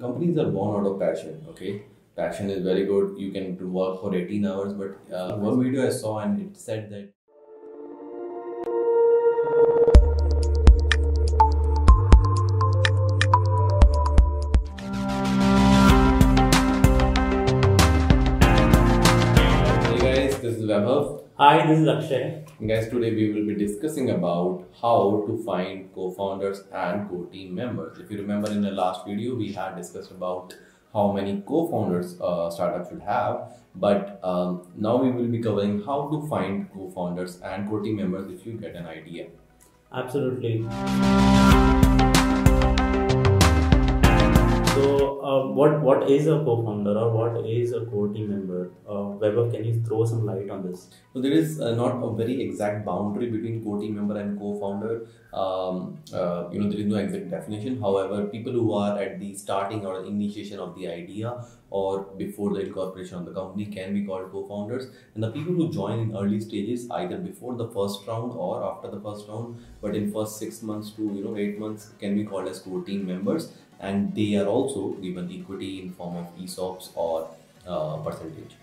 companies are born out of passion. Okay, passion is very good. You can work for 18 hours, but one video I saw and it said that. Hey guys, this is Vaibhav. Hi, this is Akshay. Guys, today we will be discussing about how to find co-founders and co-team members. If you remember in the last video, we had discussed about how many co-founders startup should have, but now we will be covering how to find co-founders and co-team members if you get an idea. Absolutely. So, what is a co-founder or what is a co-team member? Vaibhav, can you throw some light on this? So there is not a very exact boundary between co-team member and co-founder. There is no exact definition. However, people who are at the starting or initiation of the idea or before the incorporation of the company can be called co-founders. And the people who join in early stages, either before the first round or after the first round, but in first 6 months to 8 months, can be called as co-team members. And they are also given equity in form of ESOPs or percentage.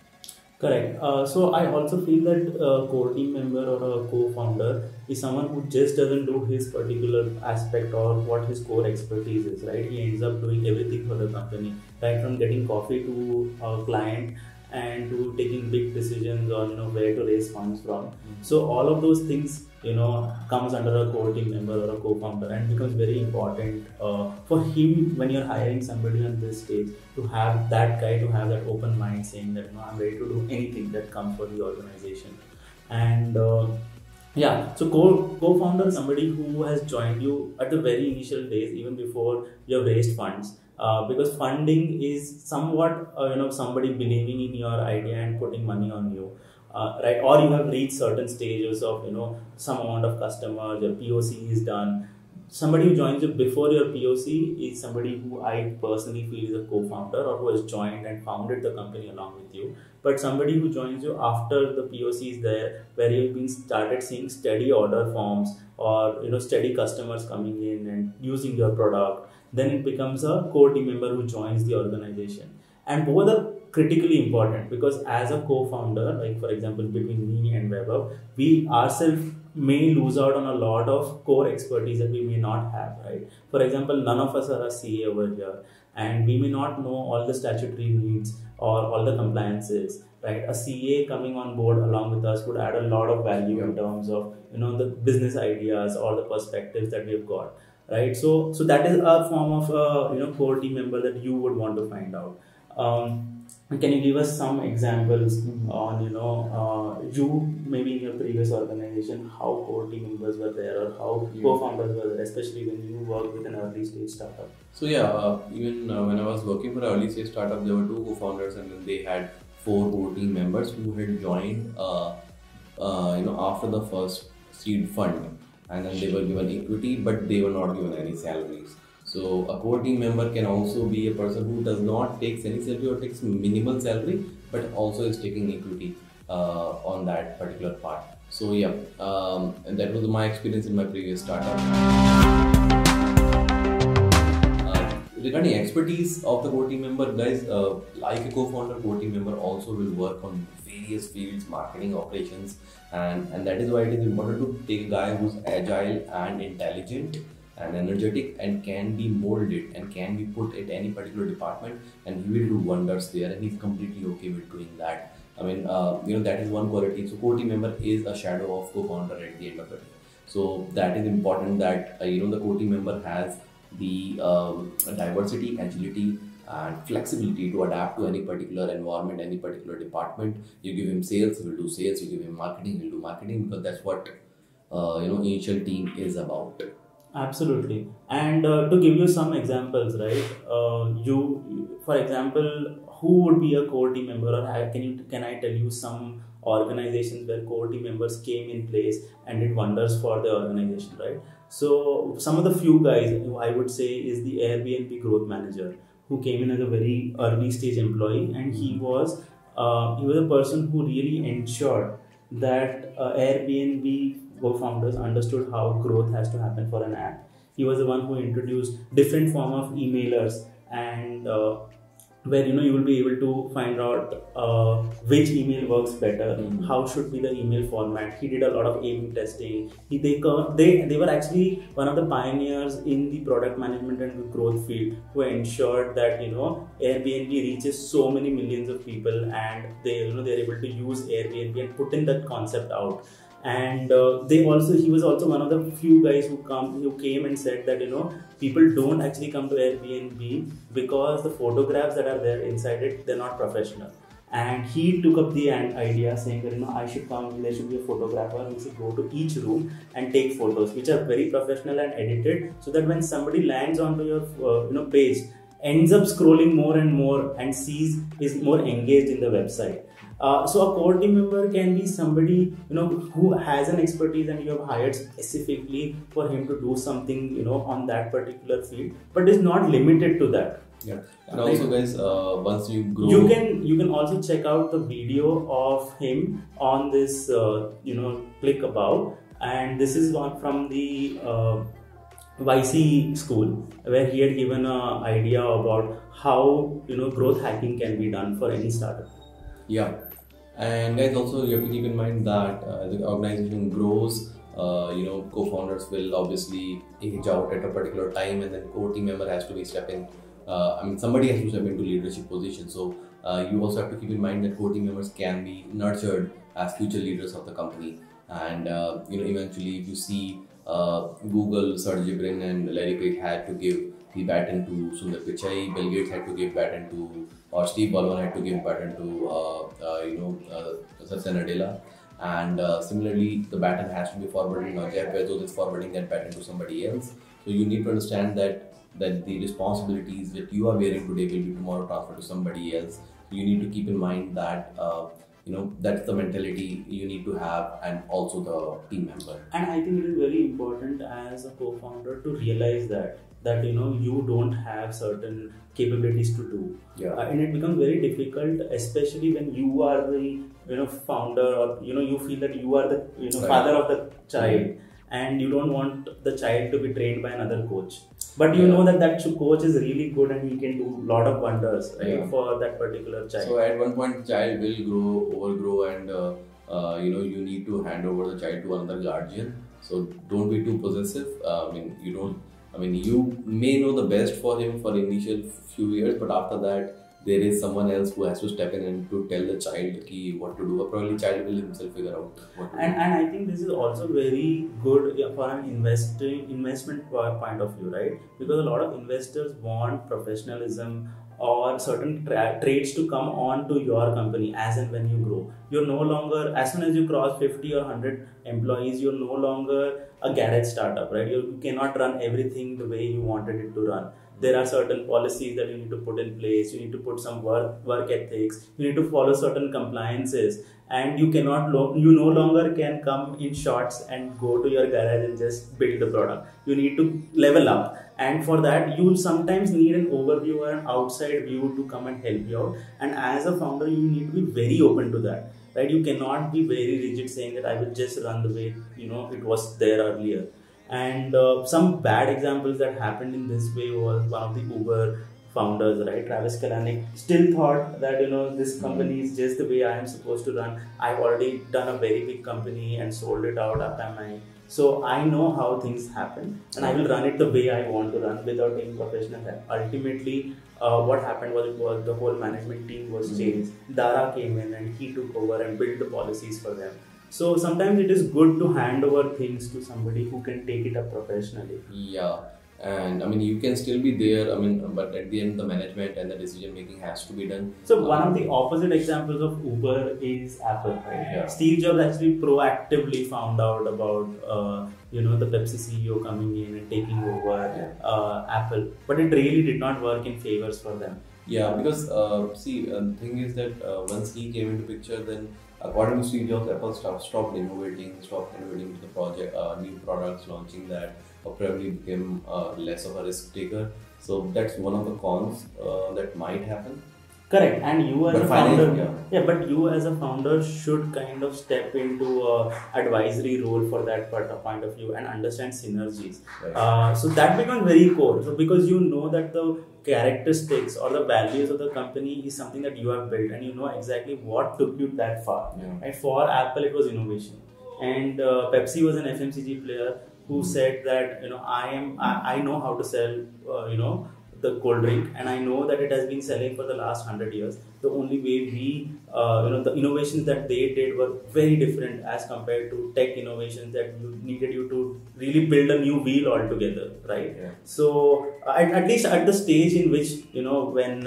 Correct. So I also feel that a core team member or a co-founder is someone who just doesn't do his particular aspect or what his core expertise is, right? He ends up doing everything for the company, right from getting coffee to a client and to taking big decisions on where to raise funds from. So all of those things comes under a core team member or a co-founder and becomes very important for him when you're hiring somebody on this stage to have that guy to have that open mind saying that I'm ready to do anything that comes for the organization. And so co-founder is somebody who has joined you at the very initial days, even before you have raised funds. Because funding is somewhat somebody believing in your idea and putting money on you, right? Or you have reached certain stages of some amount of customers, your POC is done. Somebody who joins you before your POC is somebody who I personally feel is a co-founder or who has joined and founded the company along with you. But somebody who joins you after the POC is there, where you've been started seeing steady order forms or steady customers coming in and using your product, then it becomes a core team member who joins the organization. And both are critically important because as a co-founder, like for example between me and Vaibhav, we ourselves may lose out on a lot of core expertise that we may not have, right? For example, none of us are a CA over here and we may not know all the statutory needs or all the compliances, right? A CA coming on board along with us would add a lot of value in terms of the business ideas or the perspectives that we've got. Right, so that is a form of core team member that you would want to find out. Can you give us some examples on you maybe in your previous organization how core team members were there or how co-founders were there, especially when you work with an early stage startup? So even when I was working for an early stage startup, there were 2 co-founders and then they had 4 core team members who had joined after the first seed fund. And then they were given equity, but they were not given any salaries. So a core team member can also be a person who does not take any salary or takes minimal salary, but also is taking equity on that particular part. So that was my experience in my previous startup. Regarding expertise of the core team member, guys, like a co-founder, core team member also will work on various fields, marketing, operations, and that is why it is important to take a guy who's agile and intelligent and energetic and can be molded and can be put at any particular department, and he will do wonders there, and he's completely okay with doing that. I mean, that is one quality. So core team member is a shadow of co-founder at the end of the day. So that is important that the core team member has the diversity, agility and flexibility to adapt to any particular environment, any particular department. You give him sales, he will do sales. You give him marketing, he will do marketing, because that's what initial team is about. Absolutely. And to give you some examples, right? For example, who would be a core team member, or can I tell you some organizations where core team members came in place and did wonders for the organization, right? So some of the few guys who I would say is the Airbnb growth manager, who came in as a very early stage employee, and he was a person who really ensured that Airbnb co-founders understood how growth has to happen for an app. He was the one who introduced different form of emailers and where you will be able to find out which email works better, how should be the email format. He did a lot of A/B testing. They were actually one of the pioneers in the product management and the growth field, who ensured that Airbnb reaches so many millions of people, and they're able to use Airbnb and put in that concept out. And he was also one of the few guys who came and said that people don't actually come to Airbnb because the photographs that are there inside it, they're not professional. And he took up the idea, saying that I should come, there should be a photographer who should go to each room and take photos which are very professional and edited, so that when somebody lands onto your page, ends up scrolling more and more and is more engaged in the website. So a core team member can be somebody who has an expertise, and you have hired specifically for him to do something on that particular field, but is not limited to that. Yeah, and also guys, once you grow, you can also check out the video of him on this click above, and this is one from the YC school, where he had given an idea about how growth hacking can be done for any startup. Yeah, and guys, also you have to keep in mind that as the organization grows, co-founders will obviously age out at a particular time, and then core team member has to be stepping. Somebody has to step into leadership position. So you also have to keep in mind that core team members can be nurtured as future leaders of the company. And eventually, if you see Google, Sergey Brin and Larry Page had to give the baton to Sundar Pichai, Bill Gates had to give baton to, or Steve Ballmer had to give baton to Satya Nadella. And similarly, the baton has to be forwarded. Jeff Bezos is forwarding that baton to somebody else. So you need to understand that the responsibilities that you are wearing today will be tomorrow transferred to somebody else. So you need to keep in mind that that's the mentality you need to have, and also the team member. And I think it is very important as a co-founder to realize that you don't have certain capabilities to do. Yeah. And it becomes very difficult, especially when you are the founder, or you feel that you are the right. father of the child, and you don't want the child to be trained by another coach. But you know that coach is really good and he can do a lot of wonders, right, for that particular child. So at one point, child will overgrow, and you need to hand over the child to another guardian. So don't be too possessive. You may know the best for him for initial few years, but after that, there is someone else who has to step in and to tell the child what to do. Or probably child will himself figure out what to do. And I think this is also very good for an investment point of view, right? Because a lot of investors want professionalism or certain traits to come on to your company as and when you grow. You're no longer, as soon as you cross 50 or 100 employees, you're no longer a garage startup, right? You cannot run everything the way you wanted it to run. There are certain policies that you need to put in place. You need to put some work ethics. You need to follow certain compliances, and you no longer can come in shorts and go to your garage and just build the product. You need to level up, and for that you sometimes need an overview or an outside view to come and help you out. And as a founder, you need to be very open to that, right? You cannot be very rigid, saying that I will just run the way it was there earlier. And some bad examples that happened in this way was one of the Uber founders, right? Travis Kalanick still thought that this company is just the way I am supposed to run. I've already done a very big company and sold it out at MI. So I know how things happen, and I will run it the way I want to run without any professional help. Ultimately, what happened was the whole management team was changed. Dara came in and he took over and built the policies for them. So sometimes it is good to hand over things to somebody who can take it up professionally. Yeah, and you can still be there. But at the end, the management and the decision making has to be done. So one of the opposite examples of Uber is Apple, right? Yeah. Steve Jobs actually proactively found out about the Pepsi CEO coming in and taking over Apple, but it really did not work in favors for them. Yeah, because the thing is that once he came into picture, then according to Steve Jobs, Apple stopped innovating to the project, new products, launching that, or probably became less of a risk taker. So that's one of the cons that might happen. Correct, and you as a founder, but you as a founder should kind of step into a advisory role for that point of view and understand synergies. Right. So that becomes very core. So because you know that the characteristics or the values of the company is something that you have built, and you know exactly what took you that far. And for Apple, it was innovation, and Pepsi was an FMCG player who said that I know how to sell the cold drink, and I know that it has been selling for the last 100 years. The only way the innovations that they did were very different as compared to tech innovations that needed you to really build a new wheel altogether, right? Yeah. So at least at the stage in which when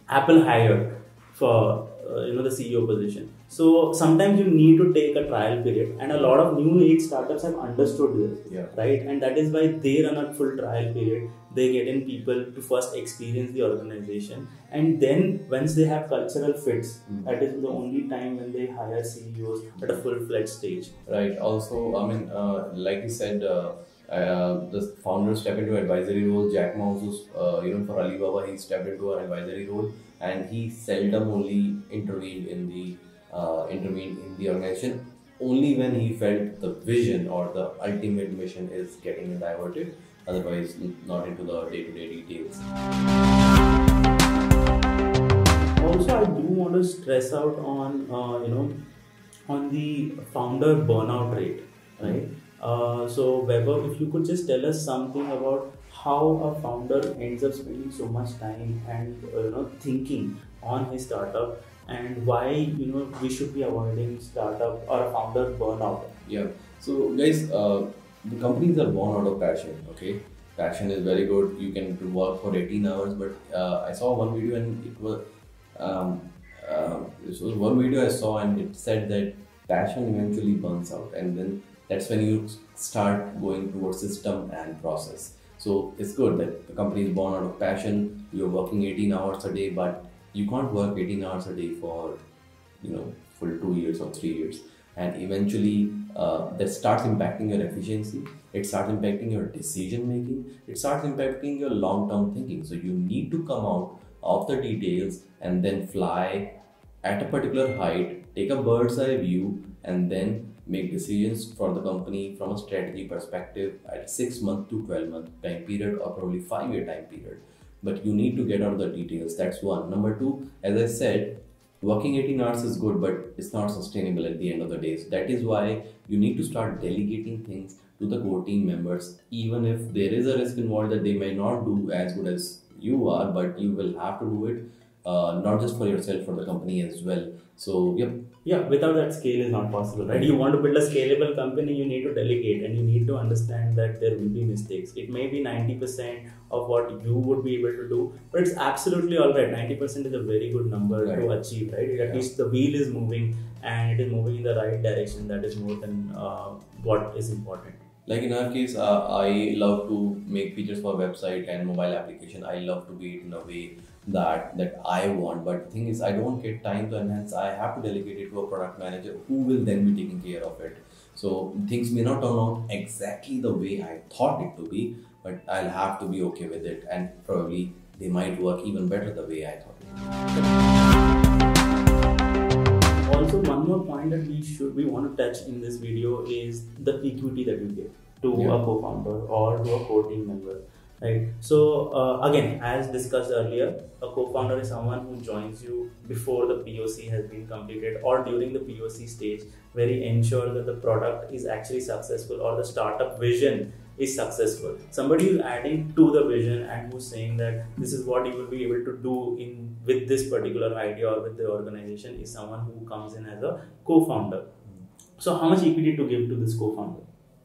Apple hired for the CEO position. So sometimes you need to take a trial period, and a lot of new age startups have understood this, right? And that is why they run a full trial period. They get in people to first experience the organization, and then once they have cultural fits, that is the only time when they hire CEOs at a full-fledged stage. Right. Also, I mean, like you said, the founders step into advisory role. Jack Ma also, even for Alibaba, he stepped into an advisory role, and he seldom only intervened in the organization only when he felt the vision or the ultimate mission is getting diverted. Otherwise, not into the day-to-day details. Also, I do want to stress out on on the founder burnout rate, right? So Weber, if you could just tell us something about how a founder ends up spending so much time and thinking on his startup, and why we should be avoiding startup or a founder burnout. Yeah. So guys, the companies are born out of passion. Okay, passion is very good. You can work for 18 hours, but I saw one video and it was this was one video I saw, and it said that passion eventually burns out, and then that's when you start going towards system and process. So it's good that the company is born out of passion. You're working 18 hours a day, but you can't work 18 hours a day for full 2 years or 3 years, and eventually that starts impacting your efficiency. It starts impacting your decision making. It starts impacting your long-term thinking. So you need to come out of the details and then fly at a particular height, take a bird's eye view, and then make decisions for the company from a strategy perspective at 6 month to 12-month time period, or probably 5-year time period. But you need to get out of the details. That's one. Number two, as I said, working 18 hours is good, but it's not sustainable at the end of the day. So that is why you need to start delegating things to the core team members, even if there is a risk involved that they may not do as good as you are, but you will have to do it, not just for yourself, for the company as well. So, yep. Yeah, without that, scale is not possible, right? You want to build a scalable company, you need to delegate, and you need to understand that there will be mistakes. It may be 90% of what you would be able to do, but it's absolutely all right. 90% is a very good number to achieve, right? At least the wheel is moving, and it is moving in the right direction. That is more than what is important. Like in our case, I love to make features for website and mobile application. I love to be it in a way that I want, but the thing is I don't get time to enhance. I have to delegate it to a product manager who will then be taking care of it. So things may not turn out exactly the way I thought it to be, but I'll have to be okay with it, and probably they might work even better the way I thought it. Also, one more point that we want to touch in this video is the equity that you give to a co-founder or to a core team member. Right. So again, as discussed earlier, a co-founder is someone who joins you before the POC has been completed or during the POC stage, where he ensures that the product is actually successful or the startup vision is successful. Somebody who's adding to the vision and who's saying that this is what you will be able to do with this particular idea or with the organization is someone who comes in as a co-founder. So how much equity to give to this co-founder?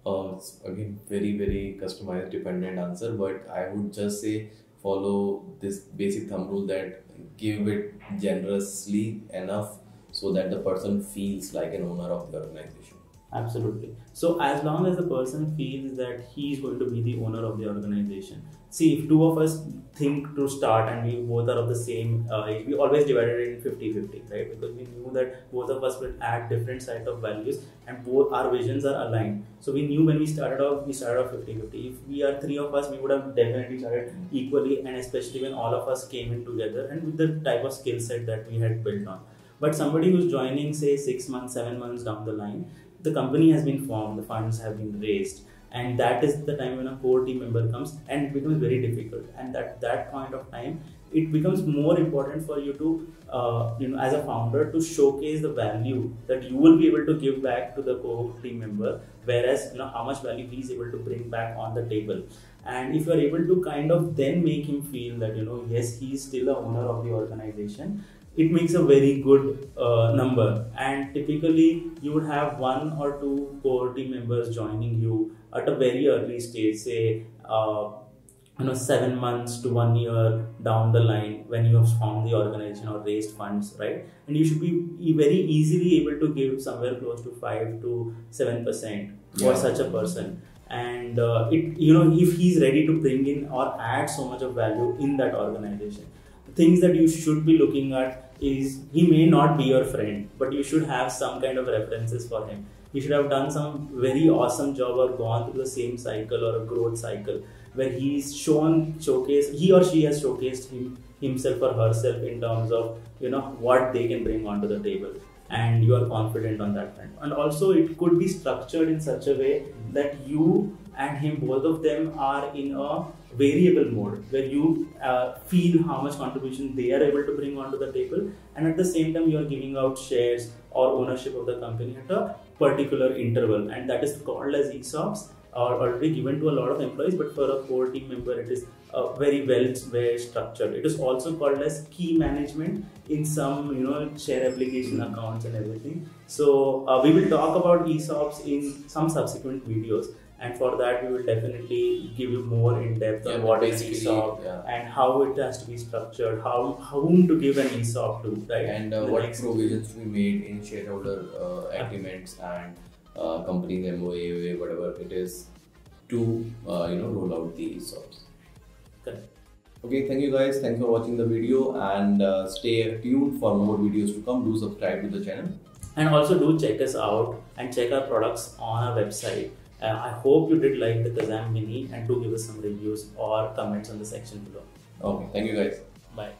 It's again very, very customized, dependent answer, but I would just say follow this basic thumb rule that give it generously enough so that the person feels like an owner of the organization. Absolutely. So as long as the person feels that he is going to be the owner of the organization. See, if two of us think to start and we both are of the same age, we always divided it in 50-50, right? Because we knew that both of us will add different set of values and both our visions are aligned. So we knew when we started off 50-50. If we are three of us, we would have definitely started equally, and especially when all of us came in together and with the type of skill set that we had built on. But somebody who's joining, say 6 months, 7 months down the line, the company has been formed, the funds have been raised, and that is the time when a core team member comes, and it becomes very difficult. And that point of time, it becomes more important for you to as a founder, to showcase the value that you will be able to give back to the core team member, whereas how much value he is able to bring back on the table. And if you are able to kind of then make him feel that yes, he is still a owner of the organization, it makes a very good number. And typically you would have 1 or 2 core team members joining you at a very early stage, say 7 months to 1 year down the line, when you have found the organization or raised funds, right? And you should be very easily able to give somewhere close to 5 to 7% for such a person. And if he's ready to bring in or add so much of value in that organization, the things that you should be looking at is, he may not be your friend, but you should have some kind of references for him. He should have done some very awesome job or gone through the same cycle or a growth cycle where he or she has showcased himself or herself in terms of what they can bring onto the table, and you are confident on that front. And also it could be structured in such a way that you and him, both of them, are in a variable mode where you feel how much contribution they are able to bring onto the table, and at the same time you are giving out shares or ownership of the company at a particular interval, and that is called as ESOPs, are already given to a lot of employees, but for a core team member it is very well structured. It is also called as key management in some share application accounts and everything. So we will talk about ESOPs in some subsequent videos, and for that we will definitely give you more in depth on what is ESOP and how it has to be structured, whom to give an ESOP to, right? And what provisions to be made in shareholder agreements and company's MOA, whatever it is, to roll out the ESOPs. Correct. Okay, thank you guys. Thanks for watching the video, and stay tuned for more videos to come. Do subscribe to the channel, and also do check us out and check our products on our website. I hope you did like the Kazam Mini, and do give us some reviews or comments on the section below. Okay, thank you guys. Bye.